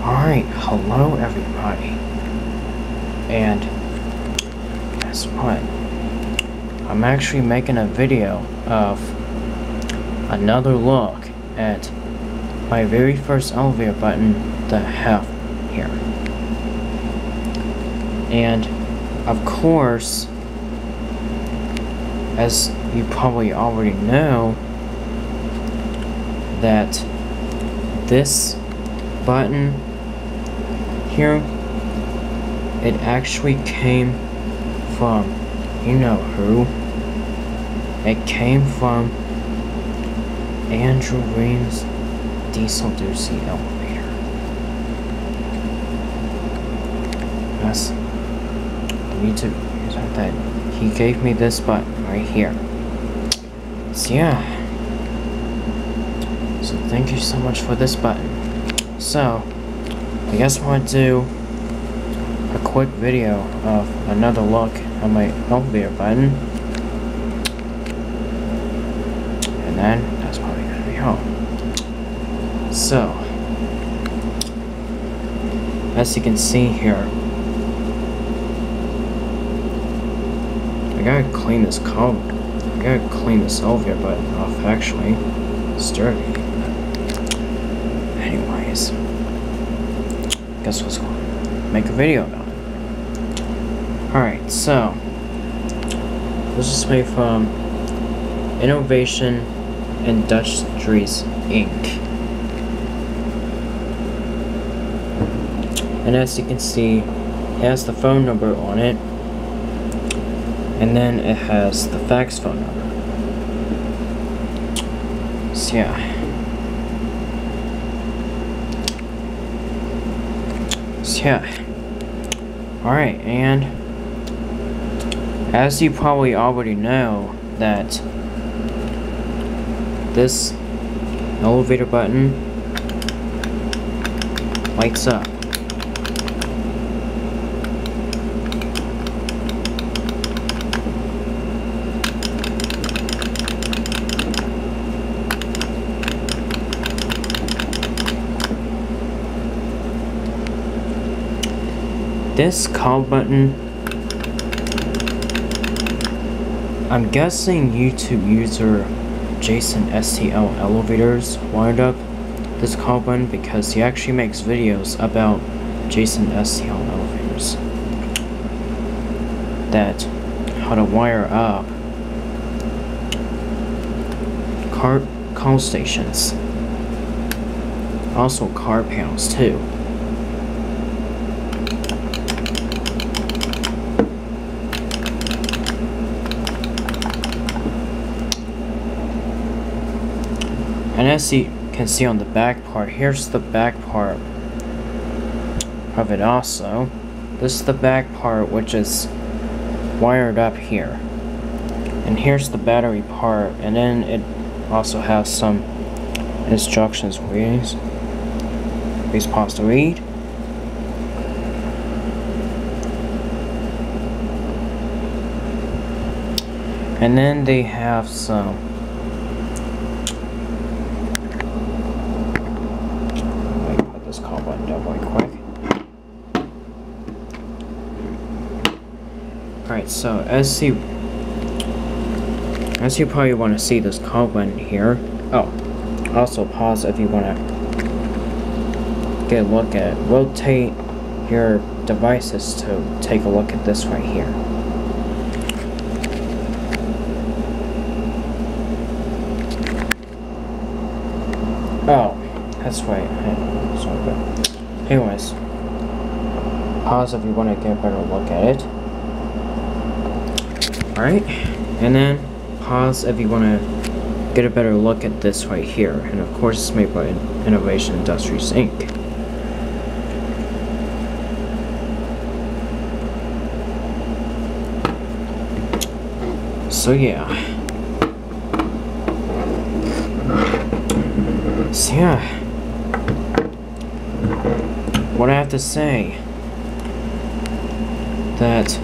Alright, hello everybody. And guess what? I'm actually making a video of another look at my very first elevator button that I have here. And of course, as you probably already know, that this button here, it actually came from, you know who. It came from Reams' diesel doozy elevator. That's the YouTube user that he gave me this button right here. So yeah. So thank you so much for this button. So I guess I want to do a quick video of another look at my elevator button. And then that's probably gonna be all. So as you can see here, I gotta clean this elevator button off actually. It's dirty. Anyways, guess what's going on? Make a video about it. Alright, so this is made from Innovation Industries Inc. And as you can see, it has the phone number on it, and then it has the fax phone number. So yeah. Alright, and as you probably already know, that this elevator button lights up. This call button, I'm guessing YouTube user Jason STL Elevators wired up this call button because he actually makes videos about Jason STL Elevators. That how to wire up call stations. Also car panels too. And as you can see on the back part, here's the back part of it also. This is the back part which is wired up here. And here's the battery part, and then it also has some instructions for you. Please pause to read. And then they have some call button down really quick. Alright, so as you probably want to see this call button here. Oh, also pause if you want to get a look at it. Rotate your devices to take a look at this right here. Oh, that's right. Anyways, pause if you want to get a better look at it. Alright, and then pause if you want to get a better look at this right here. And of course, it's made by Innovation Industries Inc. So yeah. What I have to say, that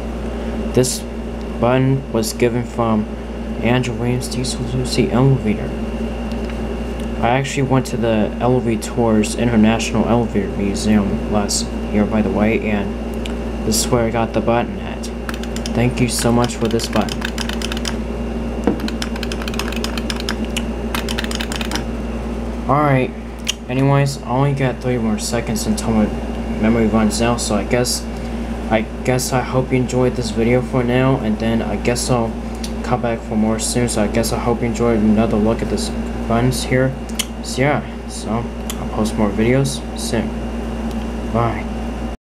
this button was given from Reams diesel doozy elevator. I actually went to the elevaTOURS International Elevator Museum last year, by the way, and this is where I got the button at. Thank you so much for this button. Alright, anyways, I only got 3 more seconds until my memory runs out, so I guess I hope you enjoyed this video for now, and then I guess I'll come back for more soon. So I guess I hope you enjoyed another look at this buttons here. So yeah, so I'll post more videos soon. Bye.